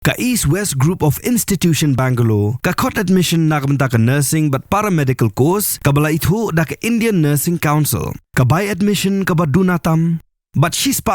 Ka East West Group of Institution Bangalore, ka kot admission na kabenta ka nursing but paramedical course, ka bala itu da ka Indian Nursing Council, ka buy admission ka badunatam, but 6%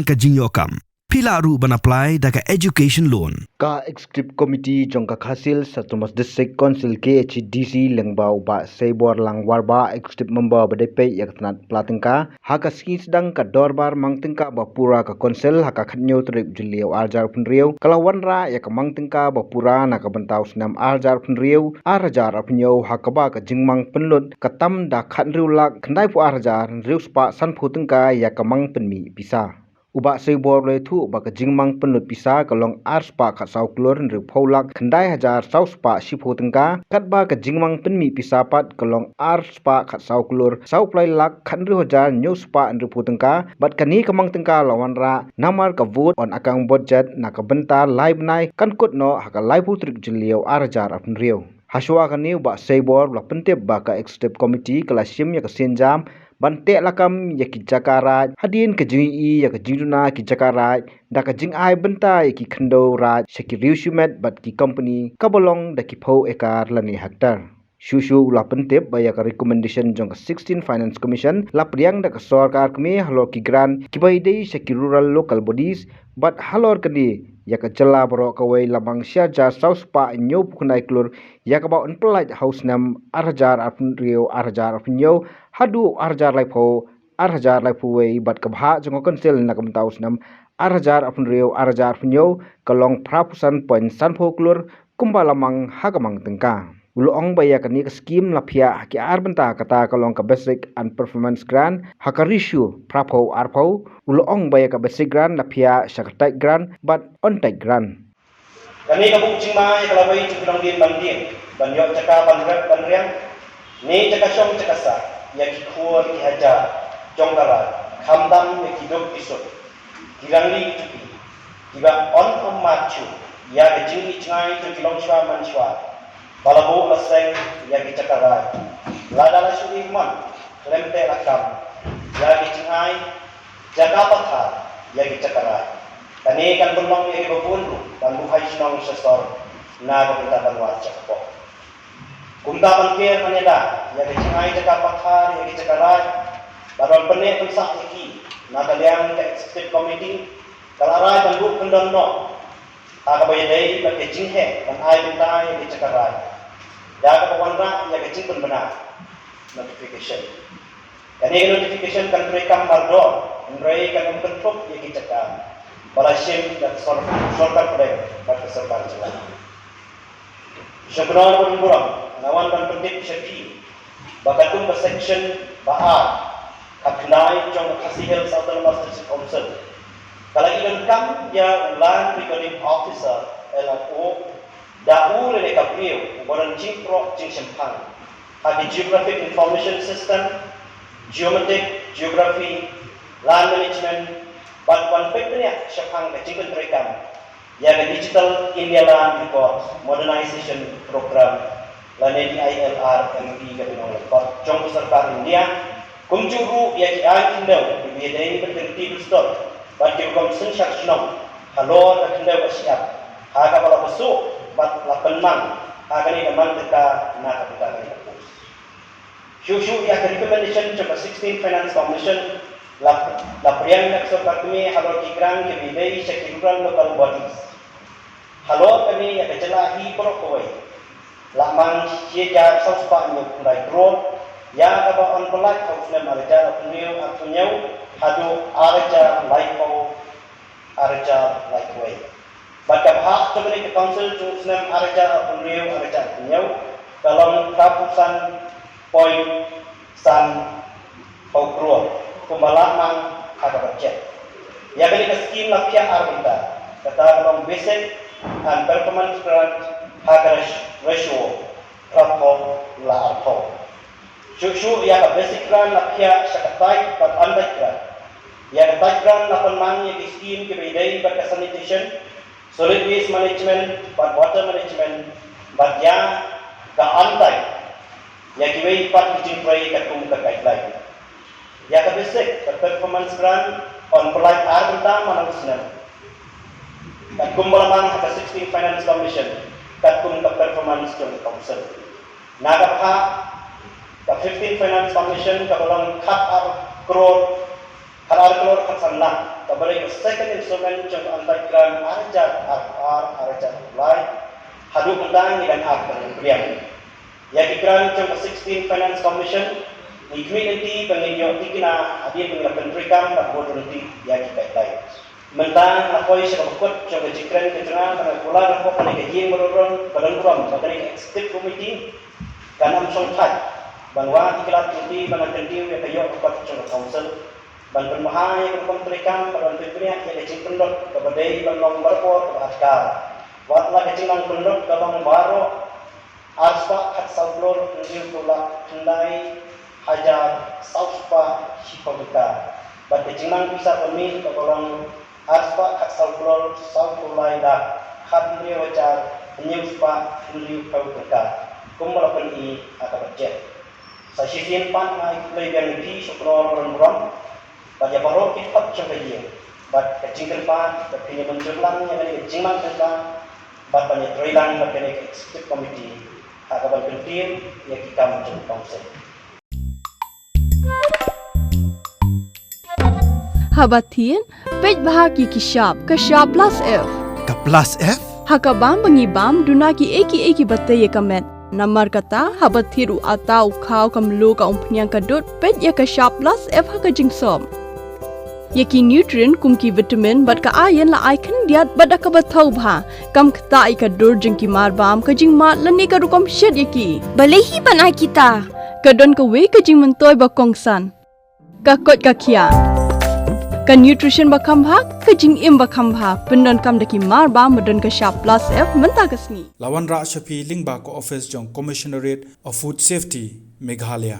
ka jingyokam. Pila ru ban apply da ka education loan. Ka executive committee jong ka khasil Satumas District Council KHDC lengbau ba sebor langwar ba executive member badai yaknat platingka haka skis dang ka dorbar mangtingka ba pura ka council haka khnyo trip julio arjar punriu kalawan ra yak mangtingka ba pura na ka bentau snam arjar punriu arjar apnyo haka ba ka jingmang penlut katam da khanriu lak khandai pu arjar riu spa san phutingka yak mang penmi bisa Ubak sebor le thu ba ka jingmang penlut pisa kalong arspa ka sau klor nri pholak khandai hajar sau spa sipo tengka kat ba ka jingmang penmi pisa pat kalong arspa ka sau klor sau plai lak khandri hajar nyu spa nri putengka bat kani kamang tengka lawan ra namar ka vote on akang budget na ka bentar live nai kan kut no haka live putrik julio arjar apn riu haswa kani ubak sebor la pentep ba ka executive committee kalasim ya ka senjam Bante lakam ya ki Jakarta hadin ke jingi ya ke jingduna ki Jakarta da ka jing ai benta ya ki khando raj shaki riusumet bat ki company kabolong da ki pho ekar lani hektar Shushu la pentep ba ya ka recommendation jong ka 16 Finance Commission la priang da ka sarkar kme halor ki grant ki bai dei shaki rural local bodies but halor kani ya ka jala bro ka wei lamang sya jar south pa nyo puknai klur ya ka ba on plate house nam arjar apn rio arjar apnyo hadu arjar lai pho arjar lai phu wei bat ka bha jong kon sel na kam taus nam arjar apn rio arjar apnyo kalong prapusan point san pho klur kumba lamang hagamang tengka Ulong baya kani ka scheme la phia ki arbenta kata kalong ka basic and performance grant hakarishu prapo arpo ulong baya ka basic grant la phia shaktai grant but on type grant kani ka buk chingma ya kala bai chuklang din banding banyo chaka banriang ni chaka shong chaka sa ya ki khuor ki haja jongkara khamdam ya ki dok isot kirangli tupi kiba on machu ya ka jingi chngai to kilong shwa man shwa Balabu laseng yagi cakarai, ladala sudiman, lemte lakam, yagi cingai, jaga patha yagi cakarai. Kani kan bunong yagi babundu, dan buhay sinong sesor, naga pintaban wajak po. Kumda pangkir maneda, yagi cingai jaga patha yagi cakarai, baron penek pensak yagi, naga liang ke executive committee, kalarai dan buk pendon no. Aga bayadai bagi jinghe dan ai bentai yang dicakarai. Jaga pewarna yang kecil pun benar notification. Dan ini notification kan rekam mardon, mereka kan bentuk yang dicakar. Balasim dan sorban play pada serban jalan. Syukuran pun kurang, nawan dan pendik syafi. Bakatung section baar, kapnai jong kasihel Autonomous District Council. Kalau ikan kam ya land recording officer LRO dahulu le kapriu boran cingpro cing sempang ada geographic information system geography land management but one factor ya sempang ke cingkan rekam ya ke digital India land report modernization program lane di ILR MP ke binong lepot jong serta India kumjuru ya ki an indo di bidai berterti stop bagi hukum sensak senang halor dan kendau bersiap haga bala besuk bat lapan mang haga ni man teka na kapita ni kapus shushu ya recommendation to 16 Finance Commission la priang nak so katmi halor kigrang ke bidai sekiran local bodies halor kami ya kecelahi prokoi lamang sieja sospa ni kundai road ya kaba on pelak kausna marja apniu atunyau hadu arja laipo arja laikway pada hak sebenarnya ke council cusnam arja apniu arja atunyau dalam kapusan point san pokro kumala mang ada budget ya beli ke skim lapia arbita kata dalam basic and performance grant harga ratio rapo la arpo Shushu ya ka basic grant la pia sakatai pat andat grant. Ya ka tat grant la panmang ya scheme ke bidai pat sanitation, solid waste management, pat water management, pat ya ka antai. Ya ki wei pat bijing prai ka kum ka guideline. Ya ka basic ka performance grant on polite arbenta manusna. kat kum balaman haka 16 Finance Commission kat kum ka performance jong council naga pa ka 15 Finance Commission ka balang crore kat sanna ka balay second instrument jong anti-crime arjat apply hadu undang dan kemudian ya kikran jong 16 Finance Commission ni community pangingyo tikina adil ng pentrikam at bodonti ya kikaitai mentang apoy sa kabukot sa kajikran kajungan para pula na po kanay kajing marurong balang kanay executive committee kanam songkat banwa ikilat kuti banang kandiw ya kayo kapat sa council ban permahay ng pentrikam para pipiriya ya kajing pendok kabadai banong barpo askar watla kajing ang pendok kabang baro arspa kat saublor ndiw pula kendai hajar sauspa shipabita bat kajing bisa pemil kabarang Arspa kat saubrol saulai dah khamri wajar penyuspa liu kau berkat kumalapan I akan berjet sa sisian pan mai lebihan di sukro orang baca baru kita coba dia bat kecingkan pan bat punya menjulang yang ada kecingman tentang bat banyak terilang bat banyak executive committee akan berpenting yang kita mencoba konsep Habatin, pej bahagi kashab plus F. Ka plus F? Hakabam bangibam dunaki eki batay kamet. Namar kata habathiru atau kau kamlu ka umpnyang kadut pej ya kashab plus F hakajing som. Yaki nutrient kumki vitamin bat ka ayan la icon diat bat akabatau bha. Kam kata ikadur jengki marbam kajing mat lani karukom shed yaki. Balehi banai kita. Kadon ka we kajing mentoy bakongsan. Kakot kakia. Ka nutrition bakam bha kajing im bakam bha pendon kam daki marba medon ka sharp plus F menta kasni Lawan Ra Shafi Lingba ko office jong Commissionerate of Food Safety Meghalaya